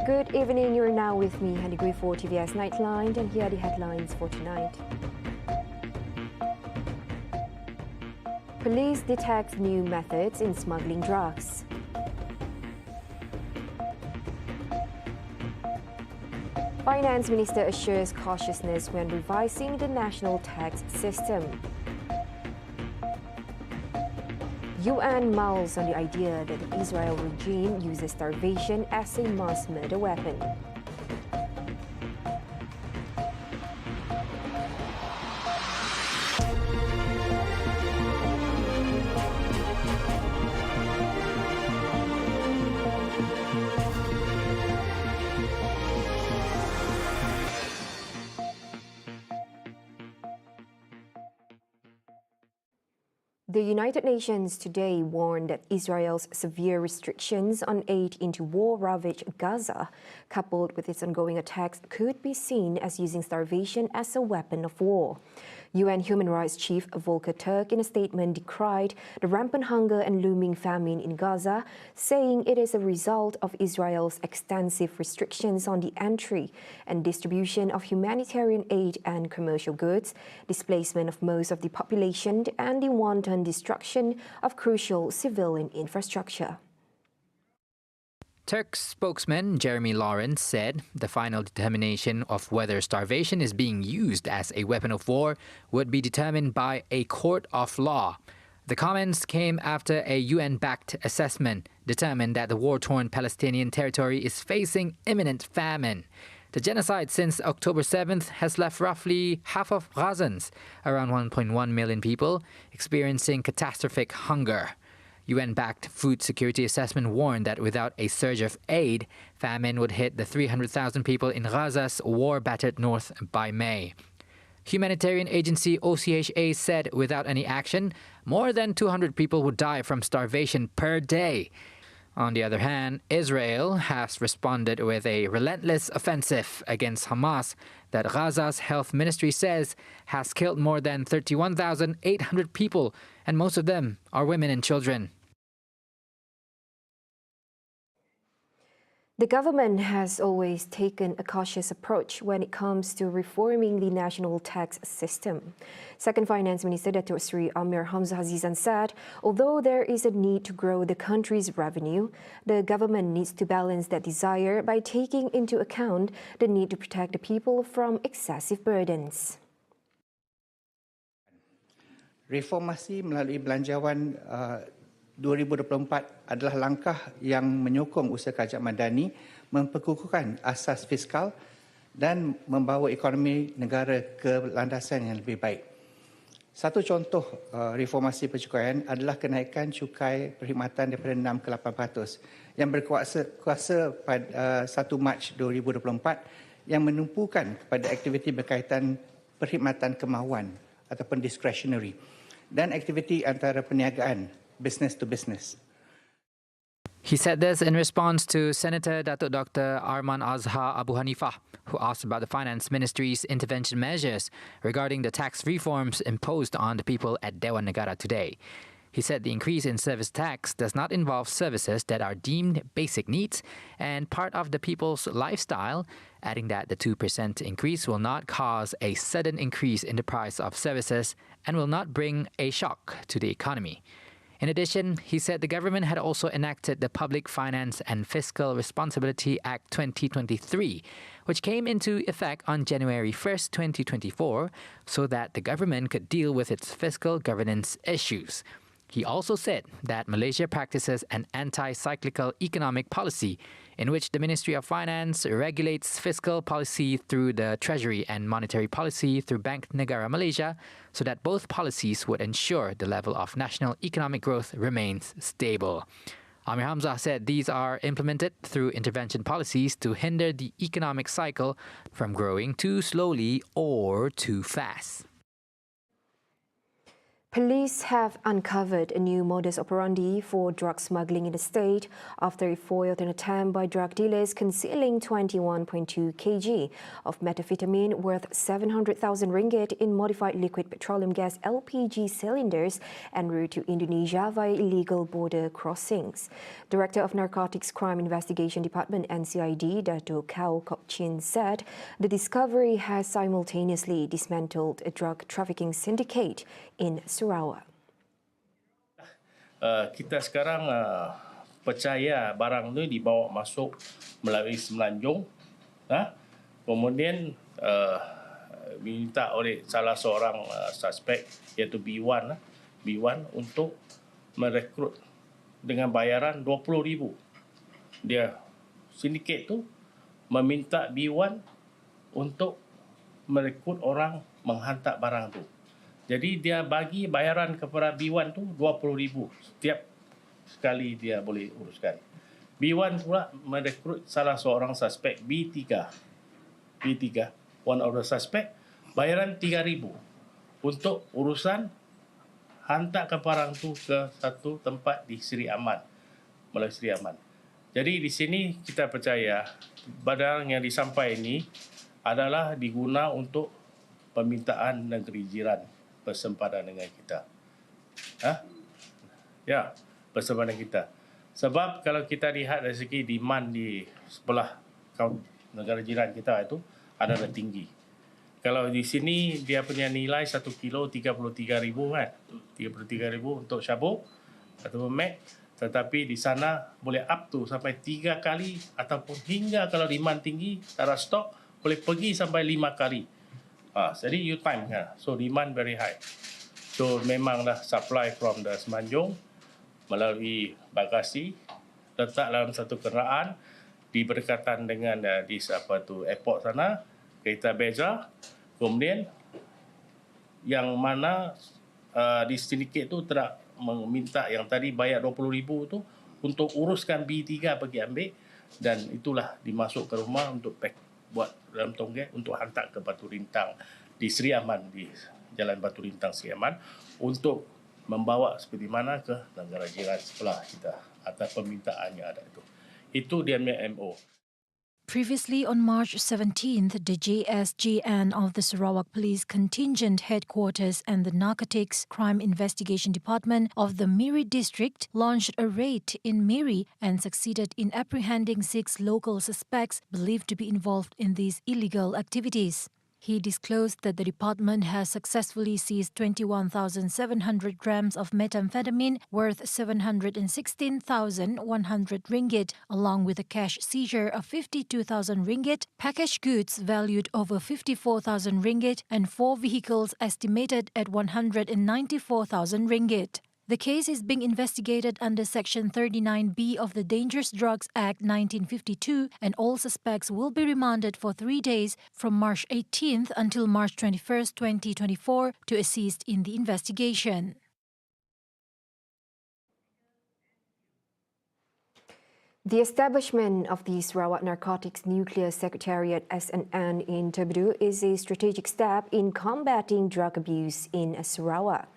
Good evening, you're now with me, Degree for TVS Nightline, and here are the headlines for tonight. Police detect new methods in smuggling drugs. Finance Minister assures cautiousness when revising the national tax system. UN mulls on the idea that the Israel regime uses starvation as a mass murder weapon. The United Nations today warned that Israel's severe restrictions on aid into war-ravaged Gaza, coupled with its ongoing attacks, could be seen as using starvation as a weapon of war. UN Human Rights Chief Volker Turk in a statement decried the rampant hunger and looming famine in Gaza, saying it is a result of Israel's extensive restrictions on the entry and distribution of humanitarian aid and commercial goods, displacement of most of the population, and the wanton destruction of crucial civilian infrastructure. Turk's spokesman Jeremy Lawrence said the final determination of whether starvation is being used as a weapon of war would be determined by a court of law. The comments came after a UN-backed assessment determined that the war-torn Palestinian territory is facing imminent famine. The genocide since October 7th has left roughly half of Gazans, around 1.1 million people, experiencing catastrophic hunger. UN-backed food security assessment warned that without a surge of aid, famine would hit the 300,000 people in Gaza's war-battered north by May. Humanitarian agency OCHA said without any action, more than 200 people would die from starvation per day. On the other hand, Israel has responded with a relentless offensive against Hamas that Gaza's health ministry says has killed more than 31,800 people, and most of them are women and children. The government has always taken a cautious approach when it comes to reforming the national tax system. Second Finance Minister Datuk Seri Amir Hamzah Azizan said, although there is a need to grow the country's revenue, the government needs to balance that desire by taking into account the need to protect the people from excessive burdens. Reformasi melalui belanjawan 2024 adalah langkah yang menyokong usaha kerajaan madani memperkukuhkan asas fiskal dan membawa ekonomi negara ke landasan yang lebih baik. Satu contoh reformasi percukaian adalah kenaikan cukai perkhidmatan daripada 6 ke 8% yang berkuasa pada 1 Mac 2024 yang menumpukan kepada aktiviti berkaitan perkhidmatan kemahuan ataupun discretionary dan aktiviti antara perniagaan business to business. He said this in response to Senator Datuk Dr. Arman Azhar Abu Hanifah, who asked about the Finance Ministry's intervention measures regarding the tax reforms imposed on the people at Dewan Negara today. He said the increase in service tax does not involve services that are deemed basic needs and part of the people's lifestyle, adding that the 2% increase will not cause a sudden increase in the price of services and will not bring a shock to the economy. In addition, he said the government had also enacted the Public Finance and Fiscal Responsibility Act 2023, which came into effect on January 1st, 2024, so that the government could deal with its fiscal governance issues. He also said that Malaysia practices an anti-cyclical economic policy in which the Ministry of Finance regulates fiscal policy through the Treasury and monetary policy through Bank Negara Malaysia so that both policies would ensure the level of national economic growth remains stable. Amir Hamzah said these are implemented through intervention policies to hinder the economic cycle from growing too slowly or too fast. Police have uncovered a new modus operandi for drug smuggling in the state after it foiled an attempt by drug dealers concealing 21.2 kg of methamphetamine worth 700,000 ringgit in modified liquid petroleum gas LPG cylinders en route to Indonesia via illegal border crossings. Director of Narcotics Crime Investigation Department NCID, Dato' GOVT Chin said the discovery has simultaneously dismantled a drug trafficking syndicate in Sarawak. Kita sekarang percaya barang tu dibawa masuk melalui Semenanjung, kemudian minta oleh salah seorang suspek iaitu B1 untuk merekrut dengan bayaran 20,000. Dia sindiket tu meminta B1 untuk merekrut orang menghantar barang tu. Jadi dia bagi bayaran kepada B1 tu 20,000 setiap sekali dia boleh uruskan. B1 pula merekrut salah seorang suspek B3, one of the suspect, bayaran 3,000 untuk urusan hantarkan barang tu ke satu tempat di Seri Aman, melalui Seri Aman. Jadi di sini kita percaya barang yang disampai ini adalah diguna untuk permintaan negeri jiran bersempadan dengan kita. Ya, bersempadan kita. Sebab kalau kita lihat dari segi demand di sebelah negara jiran kita itu adalah tinggi. Kalau di sini dia punya nilai 1 kilo 33,000 kan. 33,000 untuk syabuk atau METH. Tetapi di sana boleh up to sampai 3 kali ataupun hingga kalau demand tinggi, tak ada stok, boleh pergi sampai 5 kali. Jadi you time kan. So demand very high. So memanglah supply from the Semenanjung melalui bagasi letak dalam satu kenderaan di berdekatan dengan di airport sana, kereta beja. Kemudian yang mana di sindiket tu telah meminta yang tadi bayar 20,000 tu untuk uruskan B3 pergi ambil, dan itulah dimasuk ke rumah untuk pack, buat dalam tonggek untuk hantar ke Batu Rintang di Seri Aman, di Jalan Batu Rintang Seri Aman, untuk membawa seperti mana ke negara jiran sebelah kita atas permintaan yang ada itu. Itu dia punya MO. Previously, on March 17th, the JSGN of the Sarawak Police Contingent Headquarters and the Narcotics Crime Investigation Department of the Miri District launched a raid in Miri and succeeded in apprehending 6 local suspects believed to be involved in these illegal activities. He disclosed that the department has successfully seized 21,700 grams of methamphetamine worth 716,100 ringgit, along with a cash seizure of 52,000 ringgit, packaged goods valued over 54,000 ringgit, and 4 vehicles estimated at 194,000 ringgit. The case is being investigated under Section 39B of the Dangerous Drugs Act 1952, and all suspects will be remanded for 3 days from March 18th until March 21st, 2024 to assist in the investigation. The establishment of the Sarawak Narcotics Nuclear Secretariat SNN in Tebedu is a strategic step in combating drug abuse in Sarawak.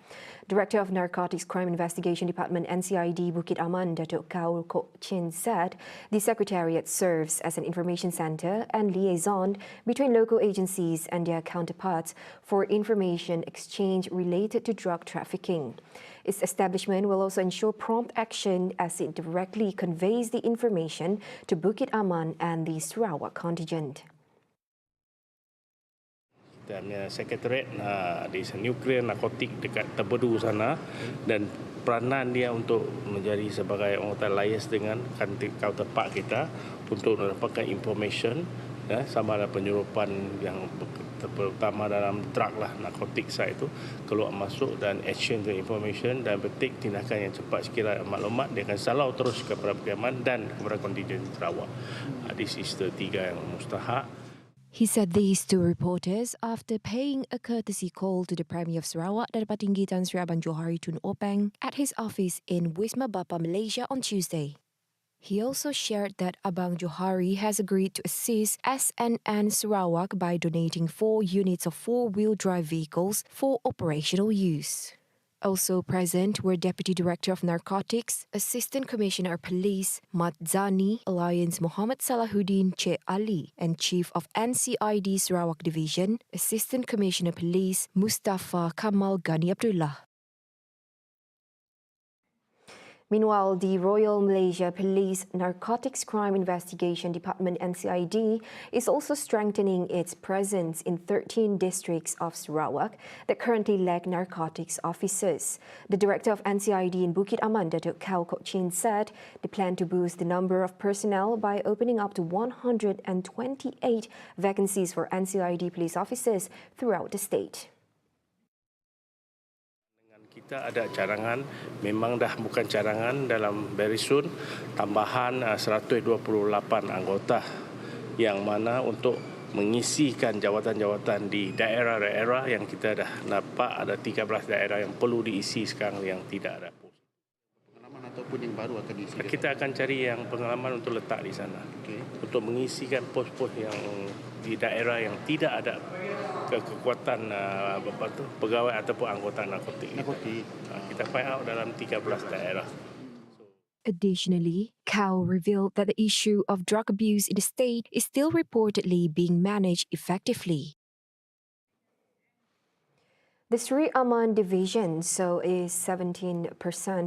Director of Narcotics Crime Investigation Department NCID Bukit Aman, Dato' GOVT Chin said the Secretariat serves as an information centre and liaison between local agencies and their counterparts for information exchange related to drug trafficking. Its establishment will also ensure prompt action as it directly conveys the information to Bukit Aman and the Sarawak contingent. Dan sekretariat di nuklear narkotik dekat Tebedu sana, dan peranan dia untuk menjadi sebagai orang kata liaise dengan counterpart kita untuk mendapatkan information sama ada penyurupan yang terutama dalam drug lah, narkotik side itu keluar masuk dan exchange the information dan betik tindakan yang cepat sekiranya maklumat dia akan salau terus kepada Pemakaman dan kepada kontingen Sarawak. This is the 3 yang mustahak. He said these to reporters after paying a courtesy call to the Premier of Sarawak, Datuk Tinggi Tan Sri Abang Johari Tun Openg, at his office in Wisma Bapa, Malaysia on Tuesday. He also shared that Abang Johari has agreed to assist SNN Sarawak by donating 4 units of 4-wheel drive vehicles for operational use. Also present were Deputy Director of Narcotics, Assistant Commissioner of Police Madzani Alliance Muhammad Salahuddin Che Ali, and Chief of NCID Sarawak Division, Assistant Commissioner of Police Mustafa Kamal Ghani Abdullah. Meanwhile, the Royal Malaysia Police Narcotics Crime Investigation Department NCID is also strengthening its presence in 13 districts of Sarawak that currently lack narcotics officers. The director of NCID in Bukit Aman, Datuk Kao Kok Chin, said they plan to boost the number of personnel by opening up to 128 vacancies for NCID police officers throughout the state. Kita ada cadangan, memang dah bukan cadangan dalam very soon, tambahan 128 anggota yang mana untuk mengisikan jawatan-jawatan di daerah-daerah yang kita dah dapat ada 13 daerah yang perlu diisi sekarang yang tidak ada pos. Pengalaman ataupun yang baru akan diisi. Kita akan cari yang pengalaman untuk letak di sana. Okay. Untuk mengisikan pos-pos yang di daerah yang tidak ada kekuatan pegawai ataupun anggota narkotik. Kita find out dalam 13 daerah. Additionally, Kao revealed that the issue of drug abuse in the state is still reportedly being managed effectively. The Sri Aman division saw a 17%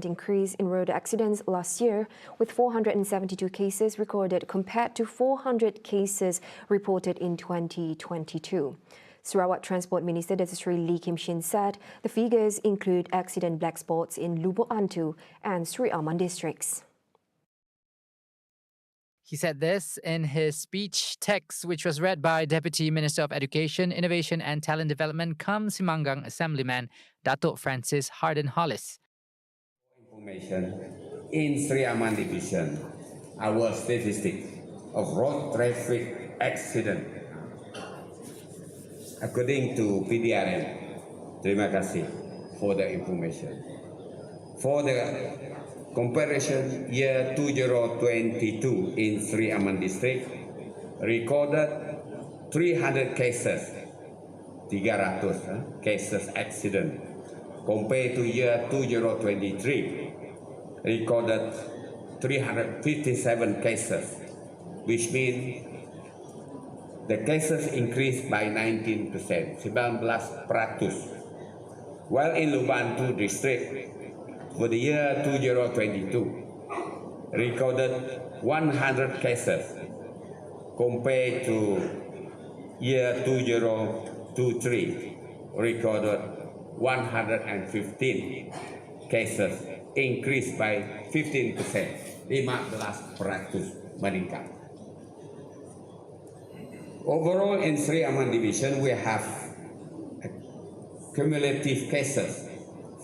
increase in road accidents last year, with 472 cases recorded compared to 400 cases reported in 2022. Sarawak Transport Minister Datuk Sri Lee Kim Shin said the figures include accident black spots in Lubuk Antu and Sri Aman districts. He said this in his speech text, which was read by Deputy Minister of Education, Innovation and Talent Development, Kam Simanggang Assemblyman Datuk Francis Harden Hollis. Information in Sri Aman Division, our statistic of road traffic accident, according to PDRM. Terima kasih for the information. For the comparison, year 2022 in Sri Aman District recorded 300 cases, 300 cases accident, compared to year 2023 recorded 357 cases, which means the cases increased by 19%, 19%. While in Lubantu district, for the year 2022, recorded 100 cases compared to year 2023, recorded 115 cases, increased by 15%, 15% meningkat. Overall, in Sri Aman Division, we have cumulative cases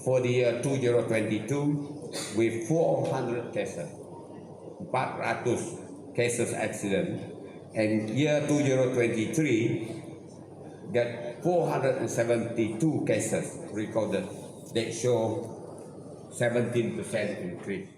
for the year 2022 with 400 cases, 400 cases accident, and year 2023 got 472 cases recorded that show 17% increase.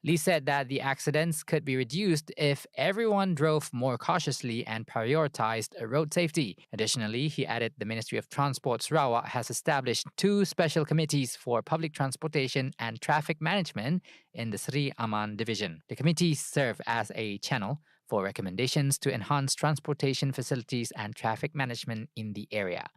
Lee said that the accidents could be reduced if everyone drove more cautiously and prioritized road safety. Additionally, he added the Ministry of Transport Sarawak has established 2 special committees for public transportation and traffic management in the Sri Aman division. The committees serve as a channel for recommendations to enhance transportation facilities and traffic management in the area.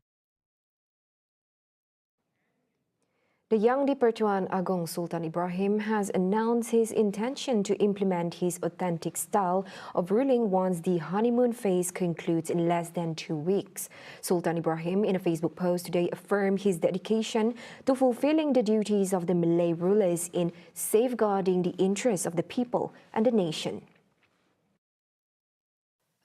The Yang di-Pertuan Agong Sultan Ibrahim has announced his intention to implement his authentic style of ruling once the honeymoon phase concludes in less than 2 weeks. Sultan Ibrahim, in a Facebook post today, affirmed his dedication to fulfilling the duties of the Malay rulers in safeguarding the interests of the people and the nation.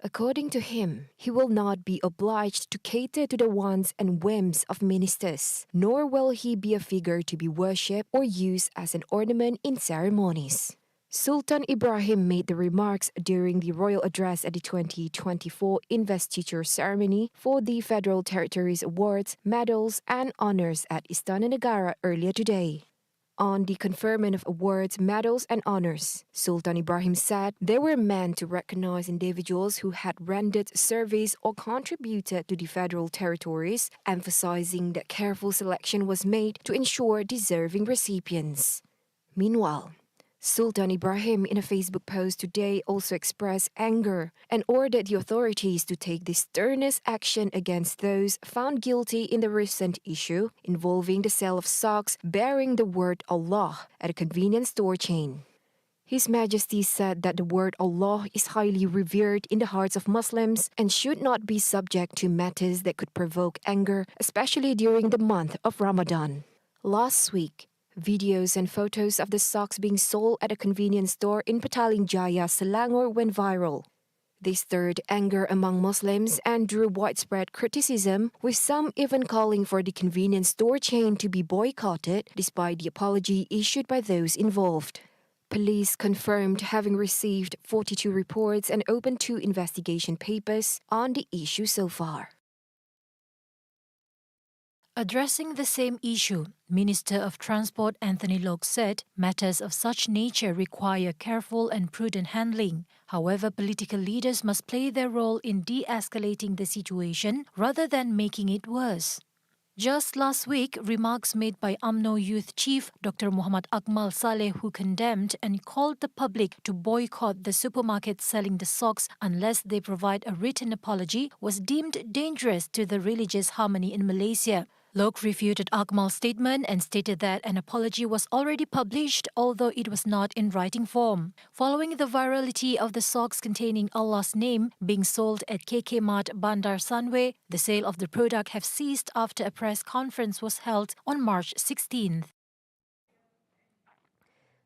According to him, he will not be obliged to cater to the wants and whims of ministers, nor will he be a figure to be worshipped or used as an ornament in ceremonies. Sultan Ibrahim made the remarks during the royal address at the 2024 investiture ceremony for the Federal Territories Awards, Medals and Honours at Istana Negara earlier today. on the conferment of awards, medals and honors. Sultan Ibrahim said they were meant to recognize individuals who had rendered service or contributed to the federal territories, emphasizing that careful selection was made to ensure deserving recipients. Meanwhile, Sultan Ibrahim in a Facebook post today also expressed anger and ordered the authorities to take the sternest action against those found guilty in the recent issue involving the sale of socks bearing the word Allah at a convenience store chain. His Majesty said that the word Allah is highly revered in the hearts of Muslims and should not be subject to matters that could provoke anger, especially during the month of Ramadan. Last week, videos and photos of the socks being sold at a convenience store in Petaling Jaya, Selangor went viral. They stirred anger among Muslims and drew widespread criticism, with some even calling for the convenience store chain to be boycotted despite the apology issued by those involved. Police confirmed having received 42 reports and opened 2 investigation papers on the issue so far. Addressing the same issue, Minister of Transport Anthony Loke said matters of such nature require careful and prudent handling. However, political leaders must play their role in de-escalating the situation rather than making it worse. Just last week, remarks made by UMNO Youth Chief Dr. Muhammad Akmal Saleh, who condemned and called the public to boycott the supermarkets selling the socks unless they provide a written apology, was deemed dangerous to the religious harmony in Malaysia. Loke refuted Akmal's statement and stated that an apology was already published, although it was not in writing form. Following the virality of the socks containing Allah's name being sold at KK Mart Bandar Sunway, the sale of the product have ceased after a press conference was held on March 16th.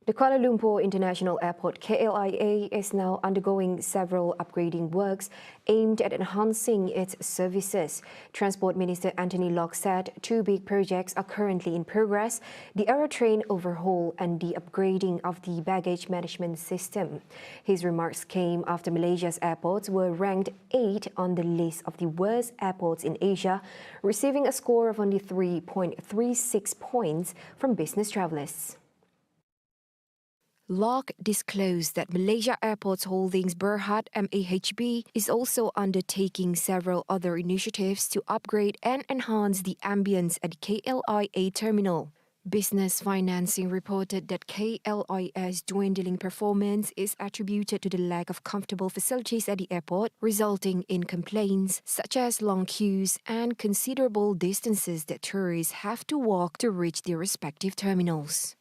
The Kuala Lumpur International Airport KLIA is now undergoing several upgrading works aimed at enhancing its services. Transport Minister Anthony Loke said 2 big projects are currently in progress: the Aerotrain overhaul and the upgrading of the baggage management system. His remarks came after Malaysia's airports were ranked 8 on the list of the worst airports in Asia, receiving a score of only 3.36 points from business travellers. Loke disclosed that Malaysia Airports Holdings Berhad MAHB is also undertaking several other initiatives to upgrade and enhance the ambience at the KLIA terminal. Business Financing reported that KLIA's dwindling performance is attributed to the lack of comfortable facilities at the airport, resulting in complaints such as long queues and considerable distances that tourists have to walk to reach their respective terminals.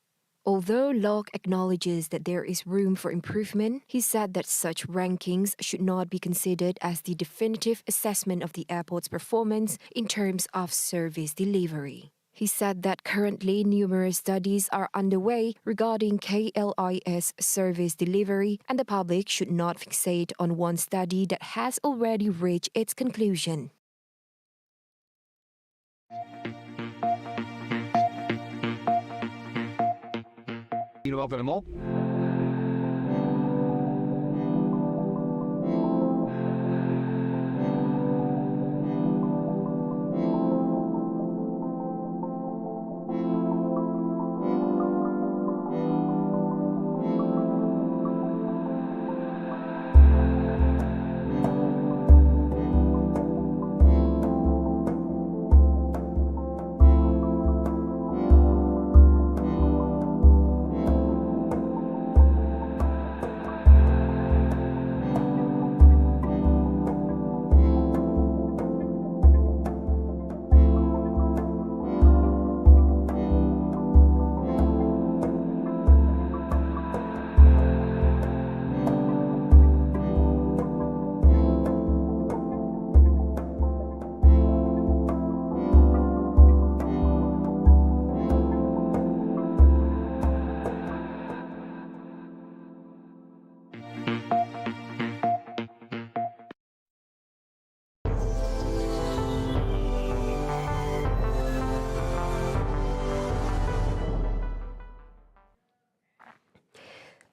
Although Loke acknowledges that there is room for improvement, he said that such rankings should not be considered as the definitive assessment of the airport's performance in terms of service delivery. He said that currently numerous studies are underway regarding KLIA's service delivery, and the public should not fixate on one study that has already reached its conclusion.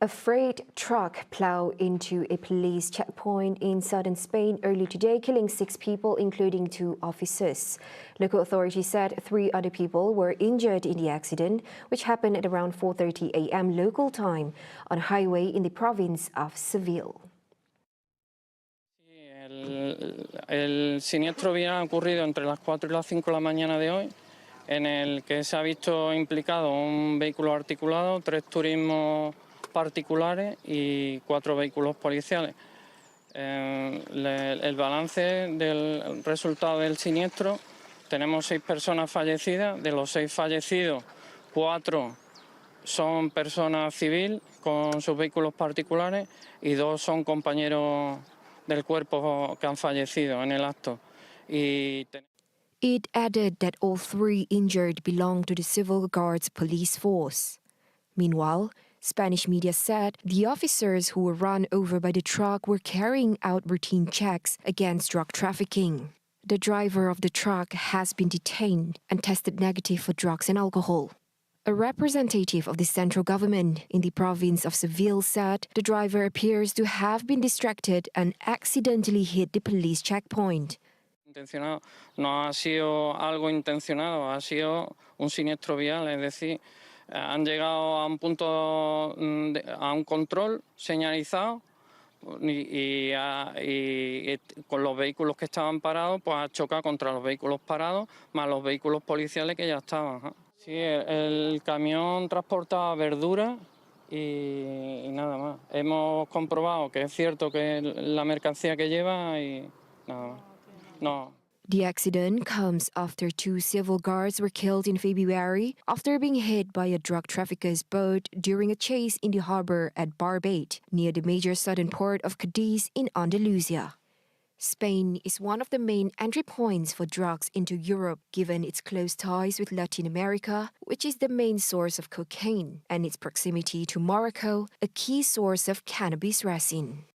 A freight truck plowed into a police checkpoint in southern Spain early today, killing 6 people, including 2 officers. Local authorities said 3 other people were injured in the accident, which happened at around 4:30 a.m. local time on a highway in the province of Seville. El siniestro vial ha ocurrido entre las 4 y las 5 de la mañana de hoy, en el que se ha visto implicado un vehículo articulado, 3 turismos particulares y 4 vehículos policiales. El balance del resultado del siniestro, tenemos 6 personas fallecidas. De los 6 fallecidos, 4 son personas civiles con sus vehículos particulares y 2 son compañeros del cuerpo que han fallecido en el acto. It added that all 3 injured belong to the Civil Guards police force. Meanwhile, Spanish media said the officers who were run over by the truck were carrying out routine checks against drug trafficking. The driver of the truck has been detained and tested negative for drugs and alcohol. A representative of the central government in the province of Seville said the driver appears to have been distracted and accidentally hit the police checkpoint. Intencionado. No ha sido algo intencionado, ha sido un siniestro vial, es decir, han llegado a un punto, a un control señalizado y con los vehículos que estaban parados, pues ha chocado contra los vehículos parados, más los vehículos policiales que ya estaban. Sí, el camión transportaba verdura y nada más. Hemos comprobado que es cierto que es la mercancía que lleva y nada más. No. The accident comes after 2 civil guards were killed in February after being hit by a drug trafficker's boat during a chase in the harbor at Barbate, near the major southern port of Cadiz in Andalusia. Spain is one of the main entry points for drugs into Europe, given its close ties with Latin America, which is the main source of cocaine, and its proximity to Morocco, a key source of cannabis resin.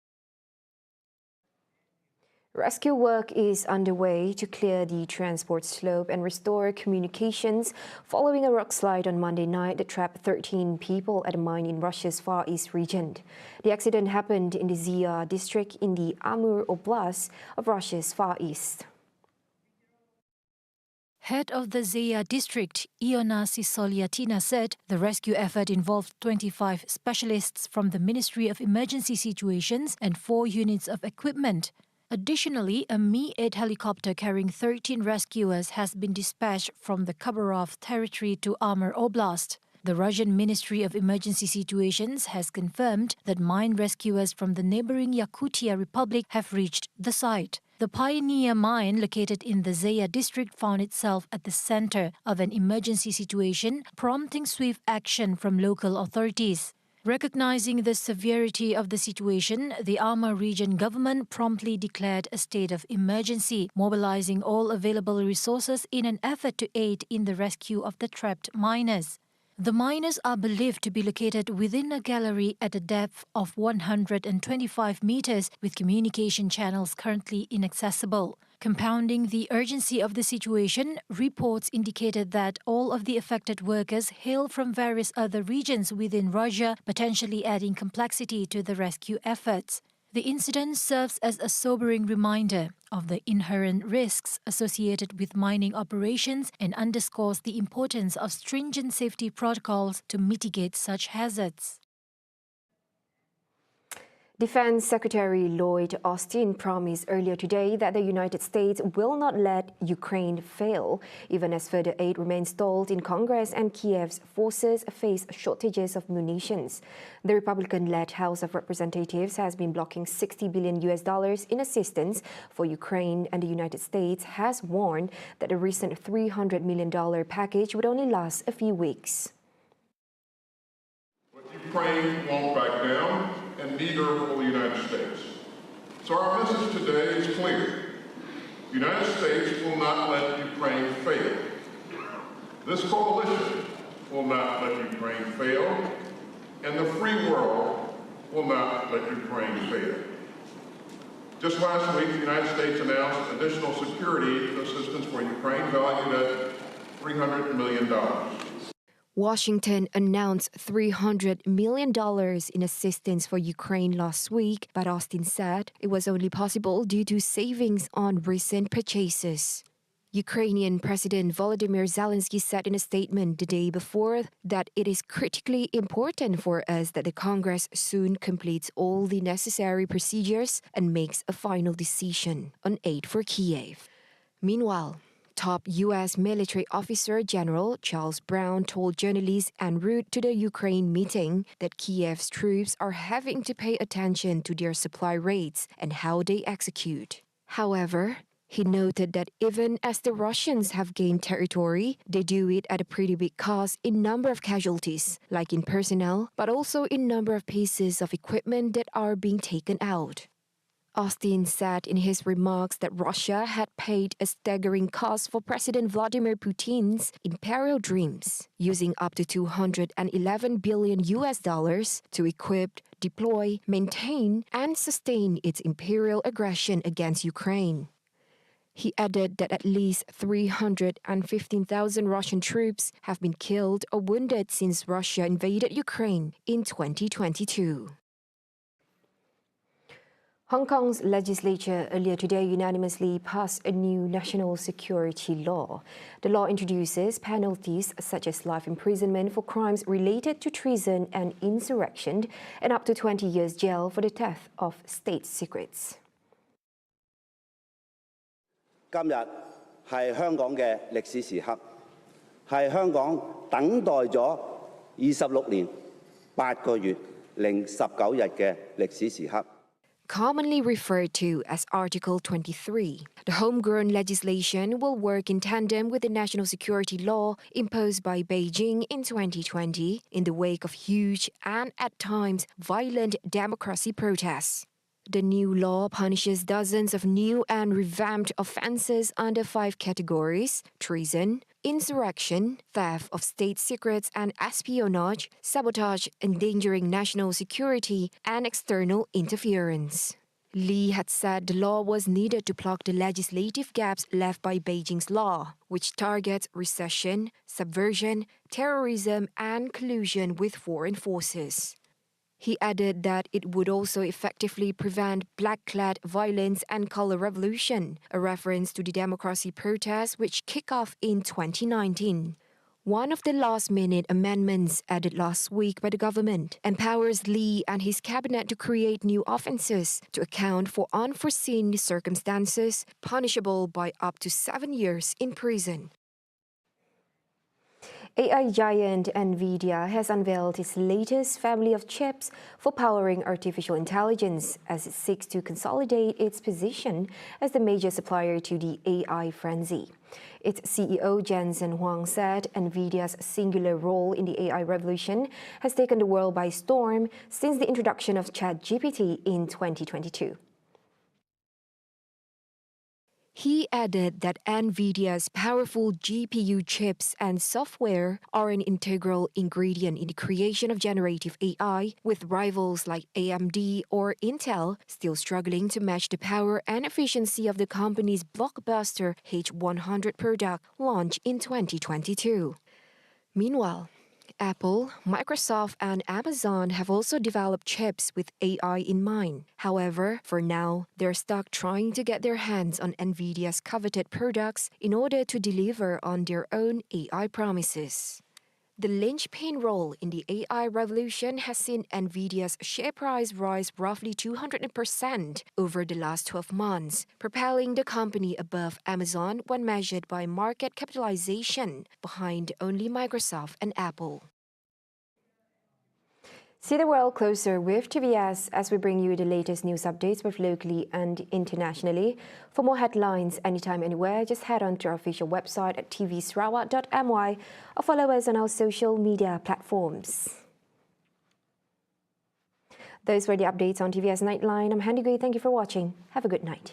Rescue work is underway to clear the transport slope and restore communications following a rock slide on Monday night that trapped 13 people at a mine in Russia's Far East region. The accident happened in the Zia district in the Amur Oblast of Russia's Far East. Head of the Zia district, Iona Sisolyatina, said the rescue effort involved 25 specialists from the Ministry of Emergency Situations and 4 units of equipment. Additionally, a Mi-8 helicopter carrying 13 rescuers has been dispatched from the Khabarov territory to Amur Oblast. The Russian Ministry of Emergency Situations has confirmed that mine rescuers from the neighboring Yakutia Republic have reached the site. The Pioneer mine, located in the Zaya district, found itself at the center of an emergency situation, prompting swift action from local authorities. Recognizing the severity of the situation, the Amur region government promptly declared a state of emergency, mobilizing all available resources in an effort to aid in the rescue of the trapped miners. The miners are believed to be located within a gallery at a depth of 125 meters, with communication channels currently inaccessible. Compounding the urgency of the situation, reports indicated that all of the affected workers hail from various other regions within Russia, potentially adding complexity to the rescue efforts. The incident serves as a sobering reminder of the inherent risks associated with mining operations and underscores the importance of stringent safety protocols to mitigate such hazards. Defense Secretary Lloyd Austin promised earlier today that the United States will not let Ukraine fail, even as further aid remains stalled in Congress and Kiev's forces face shortages of munitions. The Republican-led House of Representatives has been blocking $60 billion in assistance for Ukraine, and the United States has warned that the recent $300 million package would only last a few weeks. But Ukraine won't back down, and neither will the United States. So our message today is clear. The United States will not let Ukraine fail. This coalition will not let Ukraine fail, and the free world will not let Ukraine fail. Just last week, the United States announced additional security assistance for Ukraine valued at $300 million. Washington announced $300 million in assistance for Ukraine last week, but Austin said it was only possible due to savings on recent purchases. Ukrainian President Volodymyr Zelensky said in a statement the day before that it is critically important for us that the Congress soon completes all the necessary procedures and makes a final decision on aid for Kiev. Meanwhile, top U.S. military officer General Charles Brown told journalists en route to the Ukraine meeting that Kiev's troops are having to pay attention to their supply rates and how they execute. However, he noted that even as the Russians have gained territory, they do it at a pretty big cost in number of casualties, like in personnel, but also in number of pieces of equipment that are being taken out. Austin said in his remarks that Russia had paid a staggering cost for President Vladimir Putin's imperial dreams, using up to $211 billion to equip, deploy, maintain, and sustain its imperial aggression against Ukraine. He added that at least 315,000 Russian troops have been killed or wounded since Russia invaded Ukraine in 2022. Hong Kong's legislature earlier today unanimously passed a new national security law. The law introduces penalties such as life imprisonment for crimes related to treason and insurrection and up to 20 years jail for the theft of state secrets. 今日係香港嘅歷史時刻，係香港等待咗26年8個月零19日嘅歷史時刻。 Commonly referred to as Article 23, the homegrown legislation will work in tandem with the national security law imposed by Beijing in 2020 in the wake of huge and at times violent democracy protests. The new law punishes dozens of new and revamped offenses under 5 categories: treason, insurrection, theft of state secrets and espionage, sabotage, endangering national security, and external interference. Lee had said the law was needed to plug the legislative gaps left by Beijing's law, which targets recession, subversion, terrorism, and collusion with foreign forces. He added that it would also effectively prevent black-clad violence and color revolution, a reference to the democracy protests which kicked off in 2019. One of the last-minute amendments added last week by the government empowers Lee and his cabinet to create new offenses to account for unforeseen circumstances punishable by up to 7 years in prison. AI giant NVIDIA has unveiled its latest family of chips for powering artificial intelligence as it seeks to consolidate its position as the major supplier to the AI frenzy. Its CEO Jensen Huang said NVIDIA's singular role in the AI revolution has taken the world by storm since the introduction of ChatGPT in 2022. He added that NVIDIA's powerful GPU chips and software are an integral ingredient in the creation of generative AI, with rivals like AMD or Intel still struggling to match the power and efficiency of the company's blockbuster H100 product launched in 2022. Meanwhile, Apple, Microsoft, and Amazon have also developed chips with AI in mind. However, for now, they're stuck trying to get their hands on NVIDIA's coveted products in order to deliver on their own AI promises. The linchpin role in the AI revolution has seen NVIDIA's share price rise roughly 200% over the last 12 months, propelling the company above Amazon when measured by market capitalization, behind only Microsoft and Apple. See the world closer with TVS as we bring you the latest news updates both locally and internationally. For more headlines anytime, anywhere, just head on to our official website at tvsarawak.my or follow us on our social media platforms. Those were the updates on TVS Nightline. I'm Handy Gui. Thank you for watching. Have a good night.